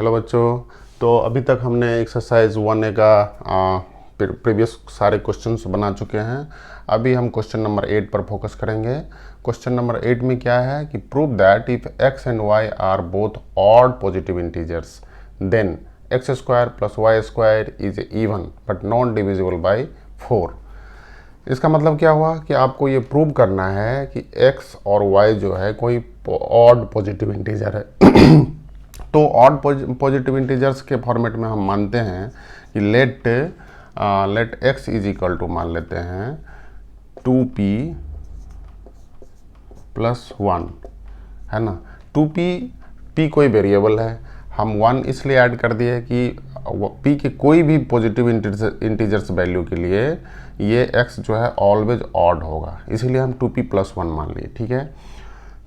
Hello बच्चों। तो अभी तक हमने एक्सरसाइज 1A का प्रीवियस सारे क्वेश्चंस बना चुके हैं। अभी हम क्वेश्चन नंबर 8 पर फोकस करेंगे। क्वेश्चन नंबर 8 में क्या है कि prove that if x and y are both odd positive integers then x square plus y square is even but not divisible by 4। इसका मतलब क्या हुआ कि आपको ये प्रूव करना है कि x और y जो है कोई ऑड पॉजिटिव इंटीजर है। तो ऑड पॉजिटिव इंटीजर्स के फॉर्मेट में हम मानते हैं कि let x is equal to मान लेते हैं 2p प्लस 1, है ना। 2p कोई वेरिएबल है, हम 1 इसलिए ऐड कर दिए कि p के कोई भी पॉजिटिव इंटीजर्स वैल्यू के लिए ये x जो है ऑलवेज ऑड होगा, इसीलिए हम 2p प्लस 1 मान लिए। ठीक है,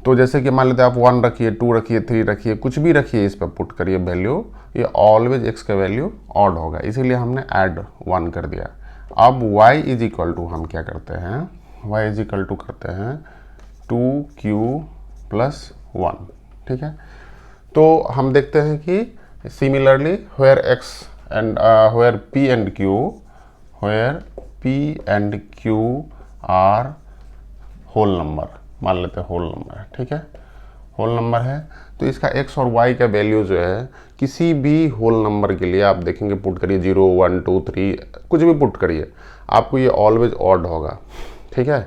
तो जैसे कि मान लेते हैं आप 1 रखिए, 2 रखिए, 3 रखिए, कुछ भी रखिए, इस पर पुट करिए वैल्यू, ये ऑलवेज x का वैल्यू ऑड होगा, इसीलिए हमने ऐड 1 कर दिया। अब y इज इक्वल टू हम क्या करते हैं, y इज इक्वल टू करते हैं 2q प्लस 1। ठीक है, तो हम देखते हैं कि similarly where p and q are whole number, मान लेते हैं होल नंबर है। ठीक है, होल नंबर है तो इसका x और y का वैल्यू जो है किसी भी होल नंबर के लिए आप देखेंगे, पुट करिए 0 1 2 3 कुछ भी पुट करिए, आपको ये ऑलवेज ऑड होगा। ठीक है,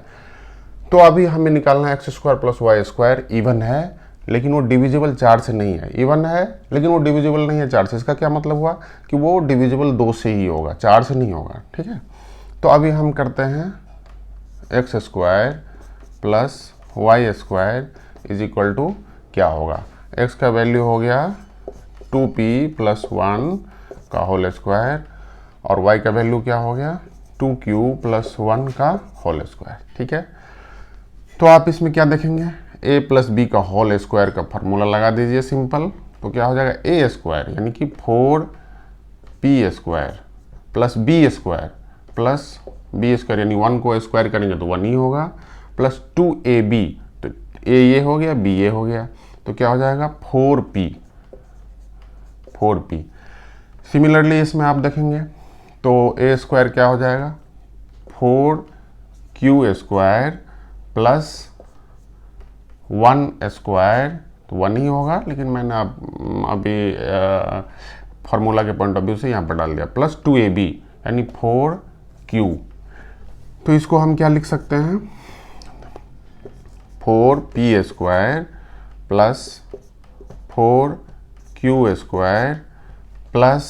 तो अभी हमें निकालना है x square plus y square even है लेकिन वो डिविजिबल 4 से नहीं है। इवन है लेकिन वो डिविजिबल नहीं है 4 से। इसका क्या मतलब हुआ कि वो डिविजिबल 2 से ही होगा, 4 से नहीं होगा। ठीक है, तो अभी हम करते हैं x square plus y square is equal to क्या होगा, x का वैल्यू हो गया 2p प्लस 1 का होल स्क्वायर और y का वैल्यू क्या हो गया 2q प्लस 1 का होल स्क्वायर। ठीक है, तो आप इसमें क्या देखेंगे, a प्लस बी का होल स्क्वायर का फार्मूला लगा दीजिए सिंपल, तो क्या हो जाएगा a स्क्वायर यानी कि 4p square plus b square plus b square यानी 1 को स्क्वायर करेंगे तो 1 ही होगा, प्लस 2ab, तो a ये हो गया, b ये हो गया, तो क्या हो जाएगा 4p। सिमिलरली इसमें आप देखेंगे तो a स्क्वायर क्या हो जाएगा 4q स्क्वायर प्लस 1 स्क्वायर, तो 1 ही होगा लेकिन मैंने अभी फार्मूला के पॉइंट ऑफ व्यू से यहाँ पर डाल दिया, प्लस 2ab यानी 4q। तो इसको हम क्या लिख सकते हैं 4p square plus 4q square plus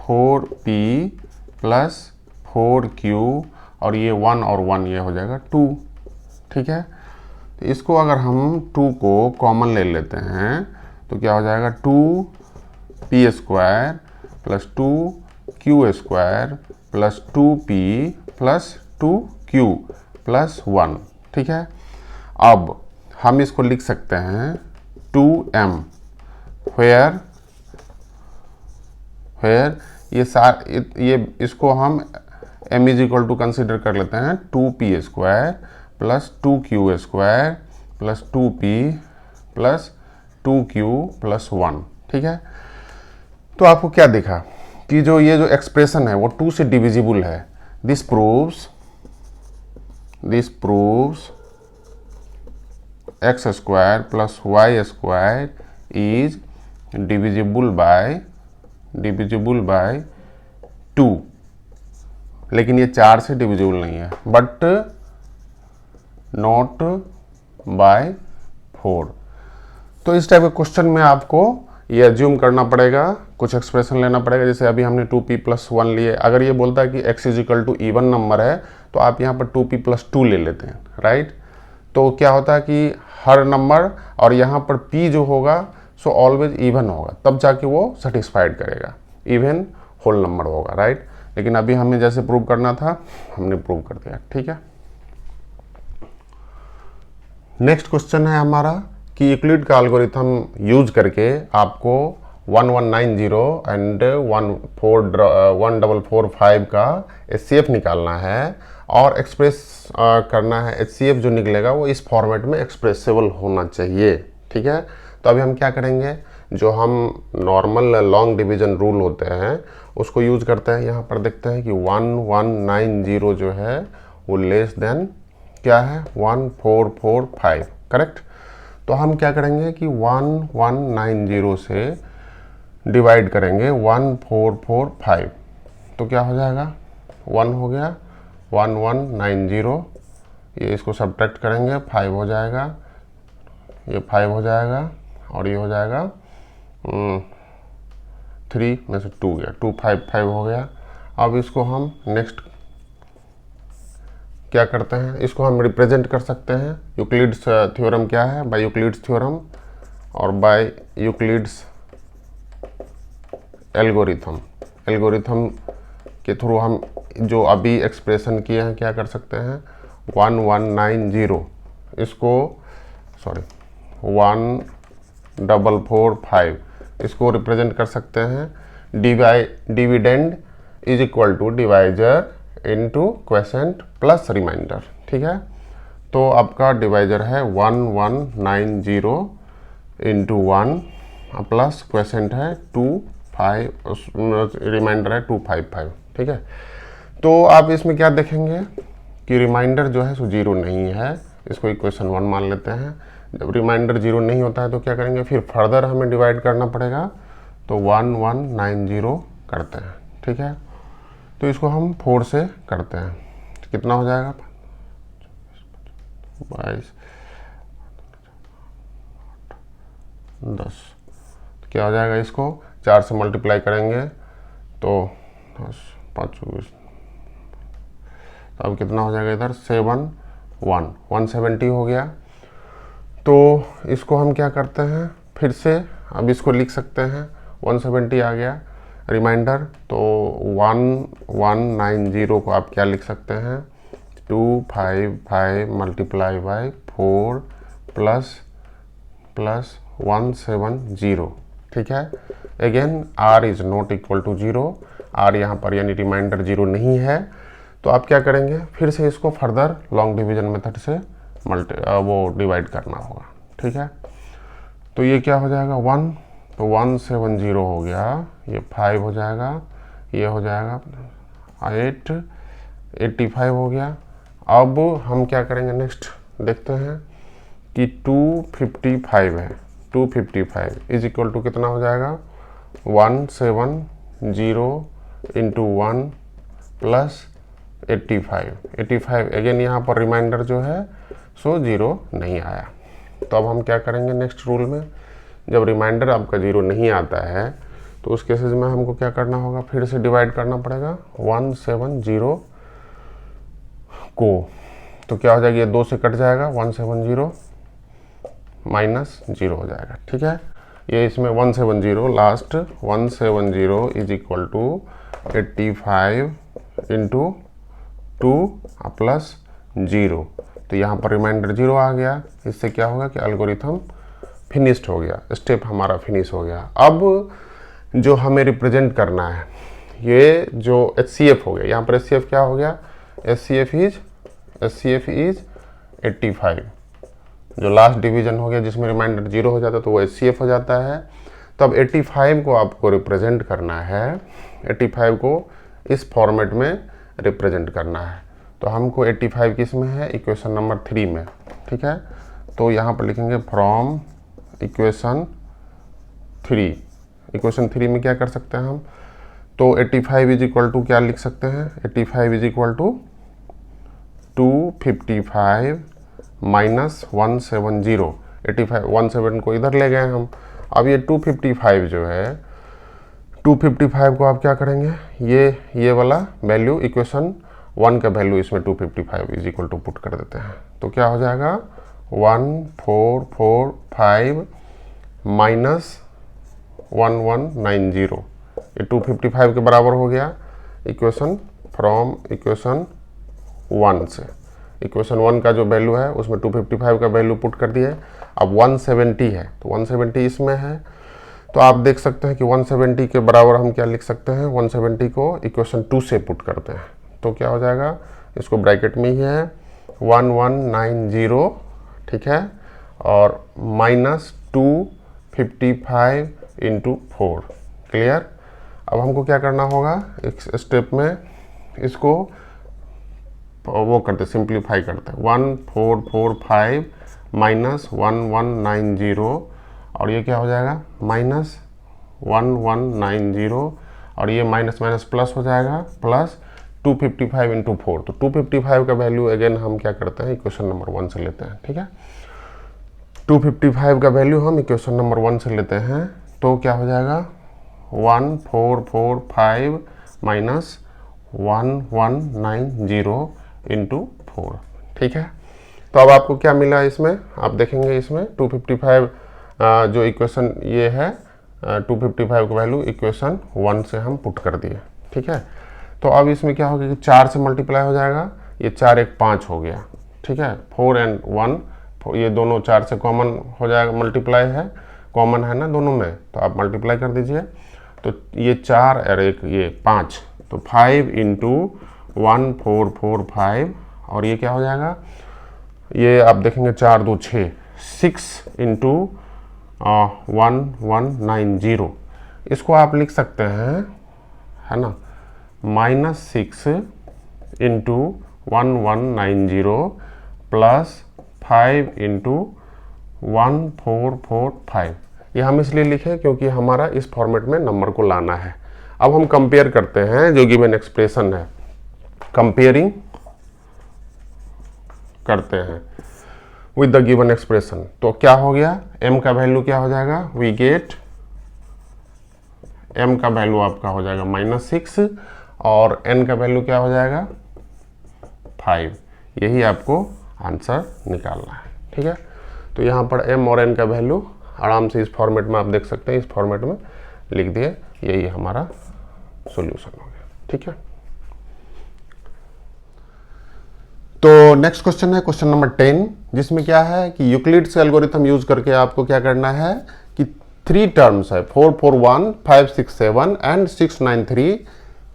4p plus 4q और ये 1 और 1 ये हो जाएगा 2। ठीक है, तो इसको अगर हम 2 को कॉमन ले लेते हैं तो क्या हो जाएगा 2p square plus 2q square plus 2p plus 2q plus 1। ठीक है, अब हम इसको लिख सकते हैं 2m वेयर ये इसको हम m is equal to consider कर लेते हैं 2p square plus 2q square plus 2p plus 2q plus 1। ठीक है, तो आपको क्या दिखा कि जो एक्सप्रेशन है वो 2 से डिविजिबल है। This proves x square plus y square is divisible by 2, लेकिन ये 4 से डिविजिबल नहीं है, बट नॉट बाय 4। तो इस टाइप के क्वेश्चन में आपको ये अज्यूम करना पड़ेगा, कुछ एक्सप्रेशन लेना पड़ेगा। जैसे अभी हमने 2p प्लस 1 लिए, अगर ये बोलता है कि x is equal to even number है तो आप यहाँ पर 2p प्लस 2 ले लेते हैं, राइट। तो क्या होता है कि हर नंबर और यहाँ पर p जो होगा सो ऑलवेज इवन होगा, तब जाके वो सेटिस्फाइड करेगा, इवन होल नंबर होगा, राइट। लेकिन अभी हमें जैसे प्रूव करना था हमने प्रूव कर दिया। ठीक है, नेक्स्ट क्वेश्चन है हमारा कि यूक्लिड का एल्गोरिथम यूज करके आपको 1190 एंड 14445 का HCF निकालना है और एक्सप्रेस करना है। HCF जो निकलेगा वो इस फॉर्मेट में एक्सप्रेसिबल होना चाहिए। ठीक है, तो अभी हम क्या करेंगे, जो हम नॉर्मल लॉन्ग डिवीजन रूल होते हैं उसको यूज करते हैं। यहाँ पर देखते हैं कि 1190 जो है वो लेस देन क्या है 1445, करेक्ट। तो हम क्या करेंगे कि 1190 से डिवाइड करेंगे 1445, तो क्या हो जाएगा 1 हो गया, 1190, ये इसको सब्ट्रैक्ट करेंगे 5 हो जाएगा, ये 5 हो जाएगा और ये हो जाएगा 3 में से 2 गया, 255 हो गया। अब इसको हम नेक्स्ट क्या करते हैं, इसको हम रिप्रेजेंट कर सकते हैं। यूक्लिड्स थ्योरम क्या है, बाय यूक्लिड्स थ्योरम और बाय यूक्लिड्स एल्गोरिथम के थ्रू हम जो अभी एक्सप्रेशन किए हैं क्या कर सकते हैं, 1190 इसको 1445 इसको रिप्रेजेंट कर सकते हैं। Dividend is equal to divisor into quotient plus remainder, ठीक है। तो आपका डिवाइजर है 1190 इंटू 1 प्लस क्वेसेंट है 25, रिमाइंडर है 255, ठीक है। तो आप इसमें क्या देखेंगे कि रिमाइंडर जो है सो 0 नहीं है, इसको इक्वेशन 1 मान लेते हैं। जब रिमाइंडर 0 नहीं होता है तो क्या करेंगे, फिर फर्दर हमें डिवाइड करना पड़ेगा, तो 1190 करते हैं, ठीक है। तो इसको हम 4 से करते हैं, तो कितना हो जाएगा 22, 10, तो क्या हो जाएगा, इसको 4 से मल्टीप्लाई करेंगे तो 10 5 20, तो अब कितना हो जाएगा इधर 170 हो गया। तो इसको हम क्या करते हैं, फिर से अब इसको लिख सकते हैं, 170 आ गया रिमाइंडर, तो 1190 को आप क्या लिख सकते हैं, 255 मल्टीप्लाई बाई 4 प्लस 170, ठीक है। Again r is not equal to 0, r यहाँ पर यानी रिमाइंडर 0 नहीं है, तो आप क्या करेंगे, फिर से इसको फर्दर लॉन्ग डिवीजन मेथड से वो डिवाइड करना होगा, ठीक है। तो ये क्या हो जाएगा 1, तो 170 हो गया, ये 5 हो जाएगा, ये हो जाएगा 85 हो गया। अब हम क्या करेंगे, नेक्स्ट देखते हैं कि 255 है, 255 इज इक्वल टू कितना हो जाएगा 170 इंटू 1 प्लस 85 अगेन यहाँ पर रिमाइंडर जो है सो 0 नहीं आया। तो अब हम क्या करेंगे नेक्स्ट रूल में, जब रिमाइंडर आपका 0 नहीं आता है तो उस केसेस में हमको क्या करना होगा, फिर से डिवाइड करना पड़ेगा 170 को, तो क्या हो जाएगा, ये 2 से कट जाएगा, 170 माइनस 0 हो जाएगा, ठीक है। ये इसमें 170 last 170 is equal to 85 into 2 plus 0, तो यहाँ पर रिमाइंडर 0 आ गया। इससे क्या होगा कि एल्गोरिथम फिनिश्ड हो गया, स्टेप हमारा फिनिश हो गया। अब जो हमें रिप्रेजेंट करना है, ये जो HCF हो गया, यहाँ पर HCF क्या हो गया, HCF इज 85, जो लास्ट डिवीजन हो गया जिसमें रिमाइंडर 0 हो जाता है तो वो HCF हो जाता है। तो अब 85 को आपको रिप्रेजेंट करना है, 85 को इस फॉर्मेट में रिप्रेजेंट करना है। तो हमको 85 किस में है, इक्वेशन नंबर 3 में, ठीक है। तो यहाँ पर लिखेंगे फ्रॉम इक्वेशन 3, इक्वेशन 3 में क्या कर सकते हैं हम, तो 85 इज इक्वल टू क्या लिख सकते हैं, 85 इज इक्वल टू 255 माइनस 170, 170 को इधर ले गए हम। अब ये 255 जो है, 255 को आप क्या करेंगे, ये वाला वैल्यू इक्वेशन 1 का वैल्यू इसमें 255 इज इक्वल टू पुट कर देते हैं, तो क्या हो जाएगा 1445 माइनस 1190, ये 255 के बराबर हो गया इक्वेशन फ्रॉम इक्वेशन 1 से। इक्वेशन 1 का जो वैल्यू है उसमें 255 का वैल्यू पुट कर दिए। अब 170 है तो 170 इसमें है, तो आप देख सकते हैं कि 170 के बराबर हम क्या लिख सकते हैं, 170 को इक्वेशन 2 से पुट करते हैं, तो क्या हो जाएगा, इसको ब्रैकेट में ही है 1190, ठीक है, और माइनस 2 55 इंटू 4। क्लियर। अब हमको क्या करना होगा, एक स्टेप में इसको वो करते, सिंप्लीफाई करते हैं। 1445 माइनस 1190 और ये क्या हो जाएगा माइनस 1190 और ये माइनस माइनस प्लस हो जाएगा प्लस 255 इंटू 4। तो 255 का वैल्यू अगेन हम क्या करते हैं इक्वेशन नंबर 1 से लेते हैं। ठीक है, 255 का वैल्यू हम इक्वेशन नंबर 1 से लेते हैं। तो क्या हो जाएगा 1445 माइनस 1190 इंटू 4। ठीक है, तो अब आपको क्या मिला इसमें, आप देखेंगे इसमें 255 जो इक्वेशन ये है 255 का वैल्यू इक्वेशन 1 से हम पुट कर दिए। ठीक है, तो अब इसमें क्या होगा कि 4 से मल्टीप्लाई हो जाएगा, ये 4 एक 5 हो गया। ठीक है, 4 और 1 ये दोनों 4 से कॉमन हो जाएगा, मल्टीप्लाई है, कॉमन है ना दोनों में, तो आप मल्टीप्लाई कर दीजिए। तो ये 4 और एक ये 5, तो 5 इंटू 1445 और ये क्या हो जाएगा, ये आप देखेंगे 4 2 6, 6 इंटू 1190। इसको आप लिख सकते हैं है ना -6 इंटू 1190 प्लस 5 इंटू 1445। ये हम इसलिए लिखे क्योंकि हमारा इस फॉर्मेट में नंबर को लाना है। अब हम कंपेयर करते हैं जो गिवन एक्सप्रेशन है, कंपेयरिंग करते हैं विद द गिवन एक्सप्रेशन। तो क्या हो गया, m का वैल्यू क्या हो जाएगा, वी गेट m का वैल्यू आपका हो जाएगा -6 और n का वैल्यू क्या हो जाएगा 5। यही आपको आंसर निकालना है। ठीक है, तो यहाँ पर m और n का वैल्यू आराम से इस फॉर्मेट में आप देख सकते हैं, इस फॉर्मेट में लिख दिए, यही हमारा सॉल्यूशन हो गया। ठीक है, तो नेक्स्ट क्वेश्चन है क्वेश्चन नंबर 10, जिसमें क्या है कि यूक्लिड्स एल्गोरिथम यूज करके आपको क्या करना है कि 3 टर्म्स है 441, 567 एंड 693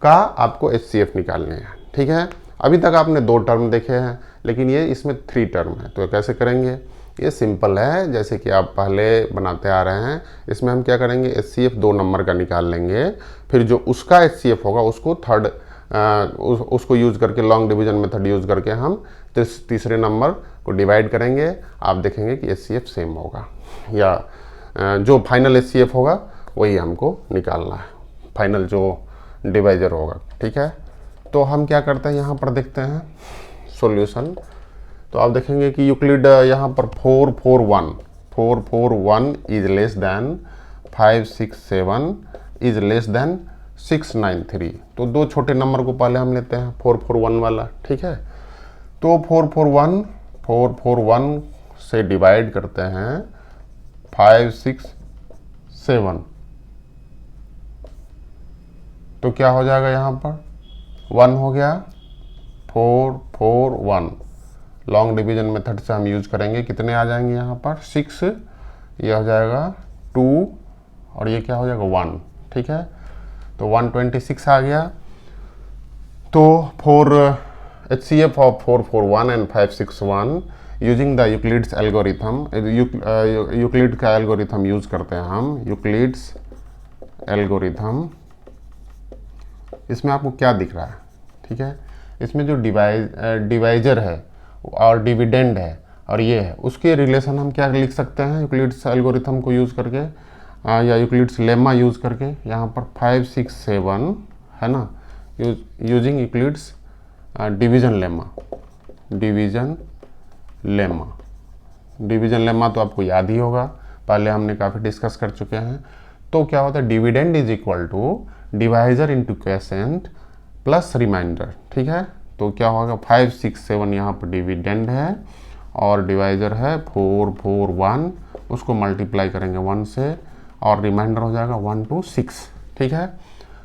का आपको HCF निकालने हैं। ठीक है, अभी तक आपने 2 टर्म देखे हैं, लेकिन ये इसमें 3 टर्म है। तो कैसे करेंगे, ये सिंपल है, जैसे कि आप पहले बनाते आ रहे हैं। इसमें हम क्या करेंगे, HCF 2 नंबर का निकाल लेंगे, फिर जो उसका HCF होगा उसको थर्ड उसको यूज करके लॉन्ग डिवीजन मेथड यूज करके हम तीसरे नंबर को डिवाइड करेंगे। आप देखेंगे कि HCF सेम होगा, या जो फाइनल HCF होगा वही हमको निकालना है, फाइनल जो डिवाइजर होगा। ठीक है, तो हम क्या करते हैं, यहाँ पर देखते हैं सॉल्यूशन। तो आप देखेंगे कि यूक्लिड यहाँ पर 441 is less than 567 is less than 693। तो 2 छोटे नंबर को पहले हम लेते हैं 441 वाला। ठीक है, तो 441 से डिवाइड करते हैं 567, तो क्या हो जाएगा, यहाँ पर 1 हो गया, 441 लॉन्ग डिवीजन मेथड से हम यूज करेंगे, कितने आ जाएंगे यहाँ पर 6, ये हो जाएगा 2 और ये क्या हो जाएगा 1। ठीक है, तो 126 आ गया। तो HCF of 441 and 561 using the Euclid's algorithm, Euclid का एल्गोरिथम यूज करते हैं हम, यूक्लिड्स एल्गोरिथम। इसमें आपको क्या दिख रहा है, ठीक है, इसमें जो डिवाइजर है और डिविडेंड है और ये है, उसके रिलेशन हम क्या लिख सकते हैं यूक्लिड्स एल्गोरिथम को यूज़ करके या यूक्लिड्स लेमा यूज़ करके। यहाँ पर 567 है ना, यूजिंग यूक्लिड्स डिवीजन लेमा तो आपको याद ही होगा, पहले हमने काफ़ी डिस्कस कर चुके हैं। तो क्या होता है, dividend is equal to divisor into quotient plus remainder. ठीक है, तो क्या होगा 567 यहाँ पर डिविडेंड है और डिवाइजर है 441, उसको मल्टीप्लाई करेंगे 1 से और रिमाइंडर हो जाएगा 1 to 6। ठीक है,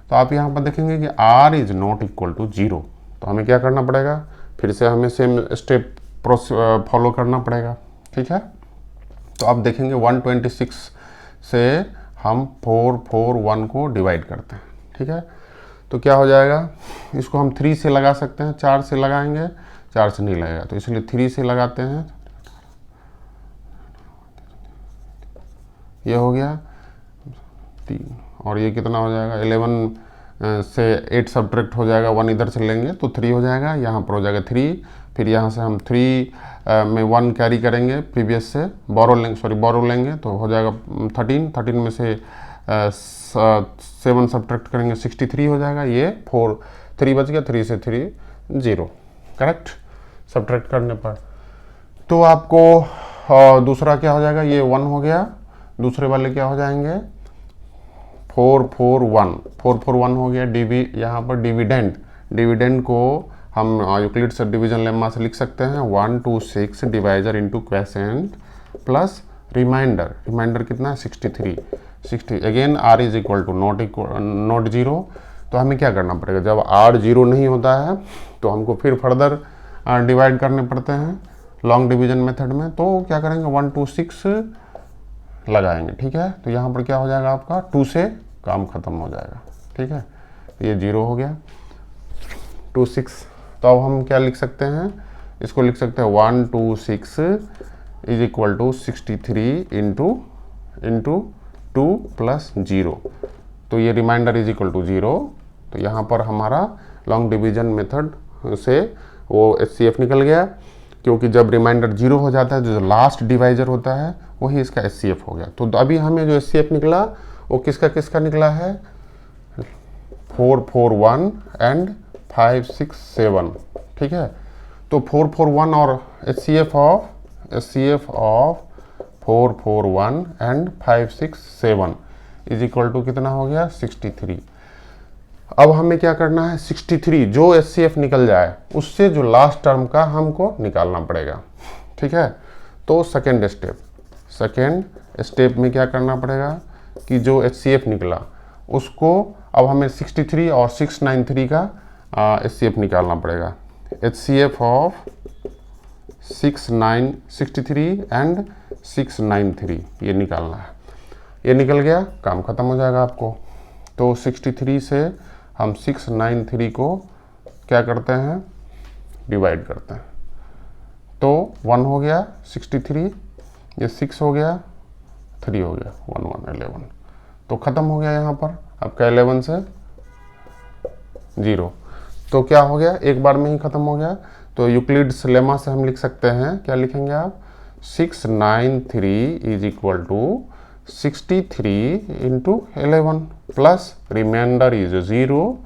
तो आप यहाँ पर देखेंगे कि r is not equal to 0। तो हमें क्या करना पड़ेगा, फिर से हमें सेम स्टेप फॉलो करना पड़ेगा। ठीक है, तो आप देखेंगे 126 से हम 441 को डिवाइड करते हैं। ठीक है, तो क्या हो जाएगा, इसको हम 3 से लगा सकते हैं, 4 से लगाएंगे 4 से नहीं लगेगा, तो इसलिए 3 से लगाते हैं। ये हो गया 3, और ये कितना हो जाएगा 11 से 8 सब्ट्रैक्ट हो जाएगा, 1 इधर से लेंगे तो 3 हो जाएगा, यहाँ पर हो जाएगा 3, फिर यहाँ से हम 3 में 1 कैरी करेंगे प्रीवियस से, बोरो लेंगे तो हो जाएगा 13 में से 7 सब्ट्रैक्ट करेंगे 63 हो जाएगा, ये 3 बच गया, 3 से 3 0, करेक्ट सब्ट्रैक्ट करने पर। तो आपको दूसरा क्या हो जाएगा, ये 1 हो गया, दूसरे वाले क्या हो जाएंगे 441 हो गया। यहाँ पर डिविडेंड को हम यूक्लिड्स डिवीजन लेमा से लिख सकते हैं 126 divisor into quotient plus remainder कितना है 60। Again r is equal to not 0, तो हमें क्या करना पड़ेगा, जब r 0 नहीं होता है तो हमको फिर फर्दर डिवाइड करने पड़ते हैं लॉन्ग डिवीजन मेथड में। तो क्या करेंगे 126 लगाएंगे, ठीक है। तो यहाँ पर क्या हो जाएगा आपका 2 से काम खत्म हो जाएगा, ठीक है। ये 0 हो गया 26, तो अब हम क्या लिख सकते हैं, इसको लिख सकते हैं 126 is equal to 63 into 2 plus 0, तो ये रिमाइंडर इज इक्वल टू 0। तो यहाँ पर हमारा लॉन्ग डिवीजन मेथड से वो HCF निकल गया, क्योंकि जब रिमाइंडर 0 हो जाता है जो लास्ट डिवाइजर होता है वही इसका HCF हो गया। तो अभी हमें जो HCF निकला वो किसका निकला है 441 एंड 567, ठीक है। तो 441 और HCF of 441 and 567 is equal to कितना हो गया 63। अब हमें क्या करना है 63 जो HCF निकल जाए उससे जो लास्ट टर्म का हमको निकालना पड़ेगा, ठीक है। तो सेकेंड स्टेप में क्या करना पड़ेगा कि जो HCF निकला उसको अब हमें 63 और 693 का HCF निकालना पड़ेगा। HCF ऑफ 63 एंड 693 ये निकालना है, ये निकल गया काम खत्म हो जाएगा आपको। तो 63 से हम 693 को क्या करते हैं डिवाइड करते हैं, तो 1 हो गया 63, ये 6 हो गया, 3 हो गया 11, तो ख़त्म हो गया यहाँ पर आपका 11 से 0। तो क्या हो गया एक बार में ही ख़त्म हो गया। तो यूक्लिड्स लेमा से हम लिख सकते हैं, क्या लिखेंगे आप 693 is equal to 63 into 11 plus remainder is 0।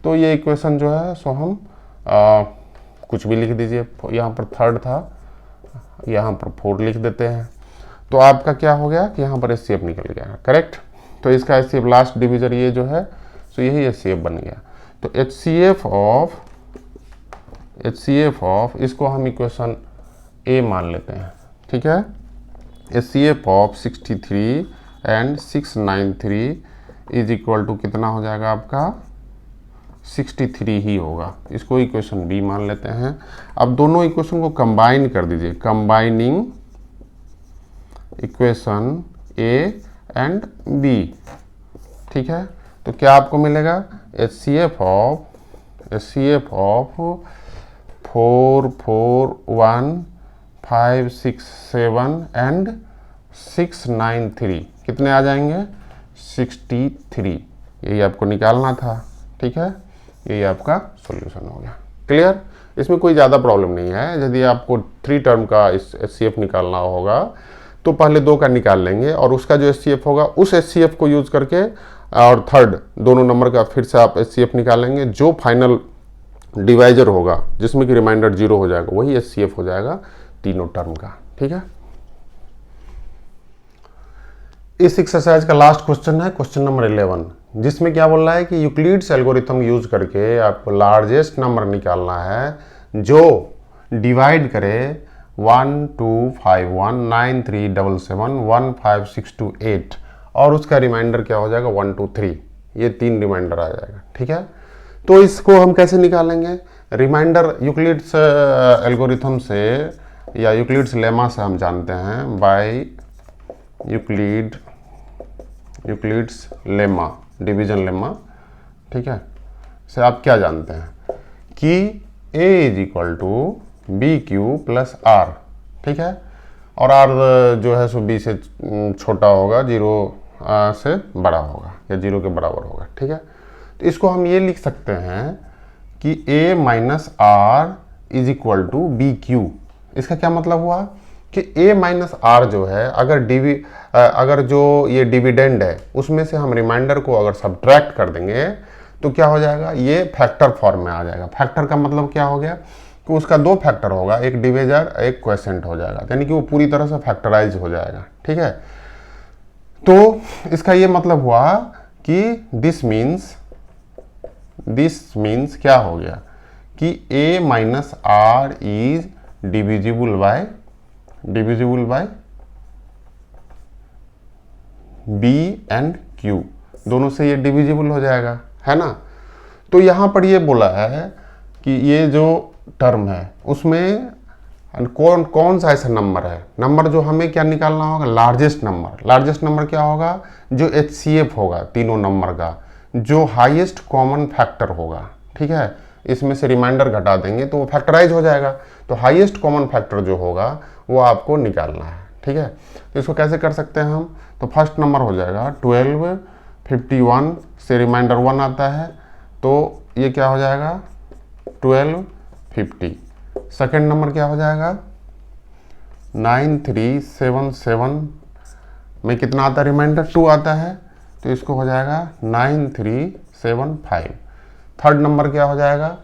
तो ये इक्वेशन जो है सो हम कुछ भी लिख दीजिए, यहाँ पर 3rd था, यहाँ पर 4 लिख देते हैं। तो आपका क्या हो गया कि यहाँ पर HCF निकल गया, करेक्ट। तो इसका HCF लास्ट डिविजन ये जो है सो यही HCF बन गया। तो HCF ऑफ इसको हम इक्वेशन A मान लेते हैं, ठीक है। HCF of 63 and 693 is equal to कितना हो जाएगा आपका 63 ही होगा, इसको इक्वेशन B मान लेते हैं। अब दोनों इक्वेशन को कंबाइन कर दीजिए, combining equation A and B, ठीक है। तो क्या आपको मिलेगा HCF ऑफ 441 567 एंड 693 कितने आ जाएंगे 63, यही आपको निकालना था, ठीक है। यही आपका सॉल्यूशन हो गया, क्लियर। इसमें कोई ज़्यादा प्रॉब्लम नहीं है। यदि आपको 3 टर्म का HCF निकालना होगा तो पहले 2 का निकाल लेंगे और उसका जो HCF होगा उस HCF को यूज करके और 3rd दोनों नंबर का फिर से आप HCF निकालेंगे। जो फाइनल डिवाइजर होगा जिसमें कि रिमाइंडर 0 हो जाएगा वही HCF हो जाएगा तीनों टर्म का, ठीक है। इस एक्सरसाइज का लास्ट क्वेश्चन है क्वेश्चन नंबर 11, जिसमें क्या बोल रहा है कि यूक्लिड्स एल्गोरिथम यूज करके आपको लार्जेस्ट नंबर निकालना है जो डिवाइड करे 125193771562 और उसका रिमाइंडर क्या हो जाएगा 123, ये 3 रिमाइंडर आ जाएगा, ठीक है। तो इसको हम कैसे निकालेंगे, रिमाइंडर यूक्लिड्स एल्गोरिथम से या यूक्लिड्स लेमा से हम जानते हैं by Euclid's lemma division lemma, ठीक है। से आप क्या जानते हैं कि A is equal to BQ plus R, ठीक है। और आर जो है सो बी से छोटा होगा, 0 से बड़ा होगा या 0 के बराबर होगा। ठीक है, तो इसको हम ये लिख सकते हैं कि a minus r is equal to b q. इसका क्या मतलब हुआ कि a माइनस आर जो है, अगर जो ये डिविडेंड है उसमें से हम रिमाइंडर को अगर सब्ट्रैक्ट कर देंगे तो क्या हो जाएगा, ये फैक्टर फॉर्म में आ जाएगा। फैक्टर का मतलब क्या हो गया कि उसका 2 फैक्टर होगा, एक डिविजर एक क्वोशिएंट हो जाएगा, यानी कि वो पूरी तरह से फैक्टराइज हो जाएगा। ठीक है, तो इसका ये मतलब हुआ कि दिस मीन्स क्या हो गया कि a minus r is divisible by b and q, दोनों से ये डिविजिबल हो जाएगा, है ना। तो यहां पर ये बोला है कि ये जो टर्म है उसमें कौन सा ऐसा नंबर है, नंबर जो हमें क्या निकालना होगा, लार्जेस्ट नंबर क्या होगा, जो HCF होगा तीनों नंबर का, जो हाईएस्ट कॉमन फैक्टर होगा। ठीक है, इसमें से रिमाइंडर घटा देंगे तो वो फैक्टराइज हो जाएगा, तो हाईएस्ट कॉमन फैक्टर जो होगा वो आपको निकालना है। ठीक है, तो इसको कैसे कर सकते हैं हम, तो फर्स्ट नंबर हो जाएगा 12, 51 से रिमाइंडर 1 आता है, तो ये क्या हो जाएगा 12, 50। सेकेंड नंबर क्या हो जाएगा 9377 में कितना आता है, रिमाइंडर 2 आता है, तो इसको हो जाएगा 9375। थर्ड नंबर क्या हो जाएगा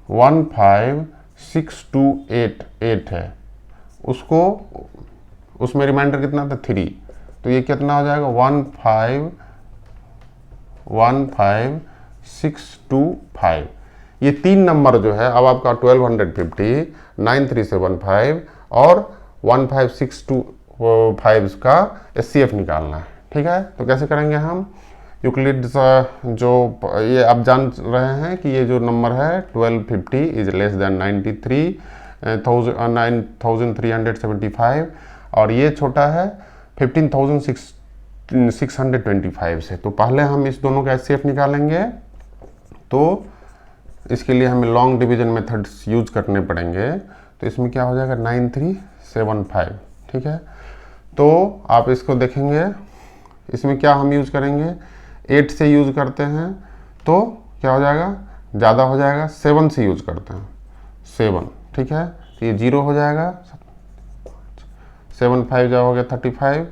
15628 है, उसमें रिमाइंडर कितना था 3, तो ये कितना हो जाएगा 1515625। ये 3 नंबर जो है, अब आपका 1250, 9375 और 15625 का HCF निकालना है। ठीक है, तो कैसे करेंगे हम, यूक्लिड्स जो ये आप जान रहे हैं कि ये जो नंबर है 1250 इज लेस देन 9375 और ये छोटा है 15625 से। तो पहले हम इस दोनों का HCF निकालेंगे, तो इसके लिए हमें लॉन्ग डिवीजन मेथड्स यूज करने पड़ेंगे। तो इसमें क्या हो जाएगा 9375। ठीक है, तो आप इसको देखेंगे, इसमें क्या हम यूज करेंगे, 8 से यूज करते हैं तो क्या हो जाएगा, ज़्यादा हो जाएगा, 7 से यूज करते हैं 7। ठीक है, तो ये 0 हो जाएगा, 7 5 जा हो गया 35,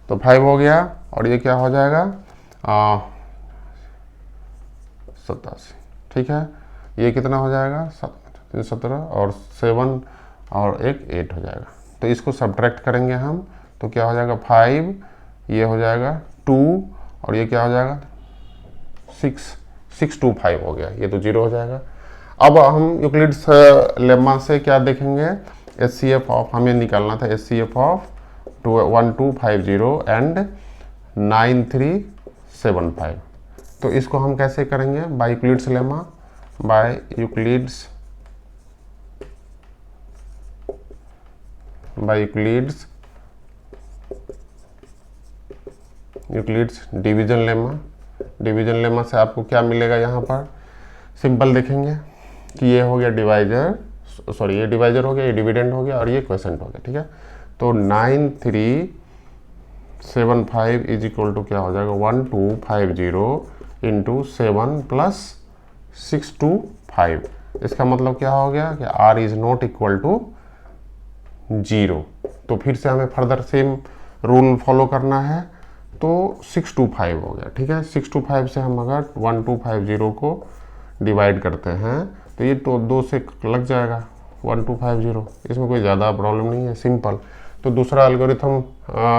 तो 5 हो गया, और ये क्या हो जाएगा 87। ठीक है, ये कितना हो जाएगा 17 और 7 और एक 8 हो जाएगा। तो इसको सब्ट्रैक्ट करेंगे हम, तो क्या हो जाएगा 5, ये हो जाएगा 2 और ये क्या हो जाएगा 625 हो गया, ये तो 0 हो जाएगा। अब हम यूक्लिड्स लेम्मा से क्या देखेंगे, HCF ऑफ हमें निकालना था, HCF ऑफ 1250 एंड 9375। तो इसको हम कैसे करेंगे, by Euclid's lemma, by Euclid's division lemma से आपको क्या मिलेगा, यहाँ पर सिंपल देखेंगे कि ये हो गया डिवाइजर, सॉरी ये डिवाइजर हो गया, ये डिविडेंड हो गया और ये क्वोशिएंट हो गया। ठीक है, तो 9375 इज इक्वल टू क्या हो जाएगा 1250 इंटू 7 प्लस 625। इसका मतलब क्या हो गया कि r is not equal to 0। तो फिर से हमें फर्दर सेम रूल फॉलो करना है, तो 625 हो गया। ठीक है, 625 से हम अगर 1250 को डिवाइड करते हैं तो ये तो 2 से लग जाएगा 1250, इसमें कोई ज़्यादा प्रॉब्लम नहीं है, सिंपल। तो दूसरा एल्गोरिथम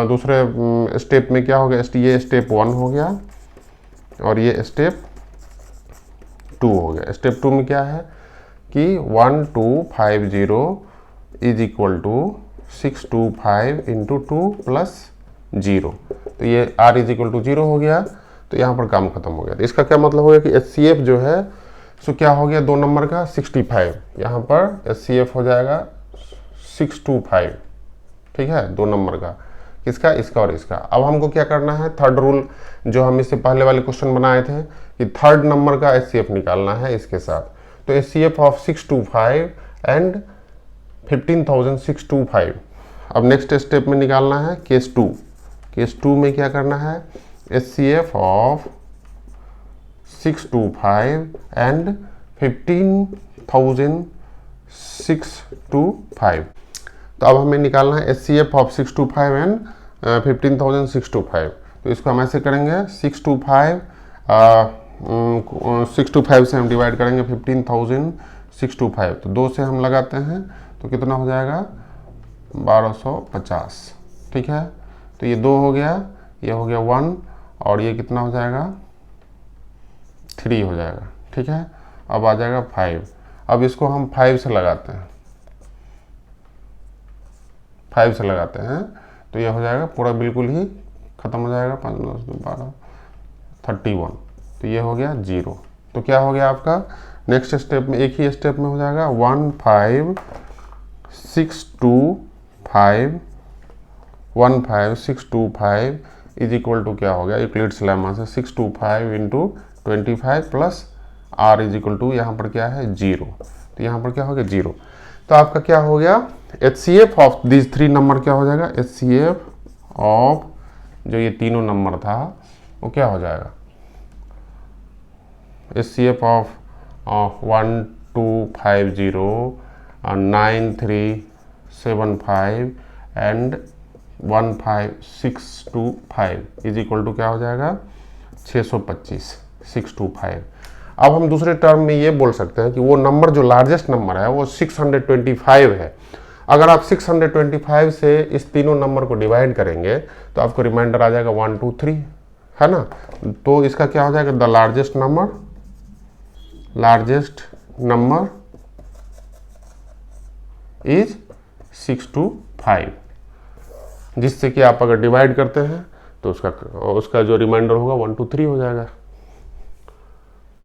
दूसरे स्टेप में क्या हो गया, ये स्टेप 1 हो गया और ये स्टेप 2 हो गया। स्टेप 2 में क्या है कि 1250 is equal to 625 into 2 plus 0, तो ये r इज इक्वल टू 0 हो गया, तो यहाँ पर काम खत्म हो गया। तो इसका क्या मतलब हो गया कि HCF जो है सो क्या हो गया 2 नंबर का 65, यहाँ पर HCF हो जाएगा 625। ठीक है, 2 नंबर का, किसका, इसका और इसका। अब हमको क्या करना है, थर्ड रूल जो हम इससे पहले वाले क्वेश्चन बनाए थे कि थर्ड नंबर का HCF निकालना है इसके साथ। तो HCF ऑफ 625 एंड 15,625। अब नेक्स्ट स्टेप में निकालना है केस 2। केस 2 में क्या करना है, HCF ऑफ 625 एंड 15,625। तो अब हमें निकालना है HCF ऑफ 625 एंड 15,625। तो इसको हम ऐसे करेंगे, 625 से हम डिवाइड करेंगे 15,625। तो 2 से हम लगाते हैं तो कितना हो जाएगा, 1250। ठीक है, तो ये 2 हो गया, ये हो गया 1, और ये कितना हो जाएगा, 3 हो जाएगा। ठीक है, अब आ जाएगा 5। अब इसको हम 5 से लगाते हैं, 5 से लगाते हैं तो ये हो जाएगा पूरा बिल्कुल ही ख़त्म हो जाएगा, 5 10 12 31। तो ये हो गया 0। तो क्या हो गया आपका, नेक्स्ट स्टेप में एक ही स्टेप में हो जाएगा 15,625 इज इक्वल टू क्या हो गया, यूक्लिड्स लेमा से 625 into 25 plus r is equal to यहाँ पर क्या है 0। तो यहाँ पर क्या हो गया 0। तो आपका क्या हो गया, HCF ऑफ दिस 3 नंबर क्या हो जाएगा, HCF ऑफ जो ये तीनों नंबर था वो क्या हो जाएगा, HCF of 1250 9375 and 15625 is equal to क्या हो जाएगा 625 625। अब हम दूसरे टर्म में ये बोल सकते हैं कि वो नंबर जो लार्जेस्ट नंबर है वो 625 है। अगर आप 625 से इस तीनों नंबर को डिवाइड करेंगे तो आपको रिमाइंडर आ जाएगा 1 2 3, है ना। तो इसका क्या हो जाएगा, द लार्जेस्ट नंबर इज 625, जिससे कि आप अगर डिवाइड करते हैं तो उसका जो रिमाइंडर होगा 1 2 3 हो जाएगा।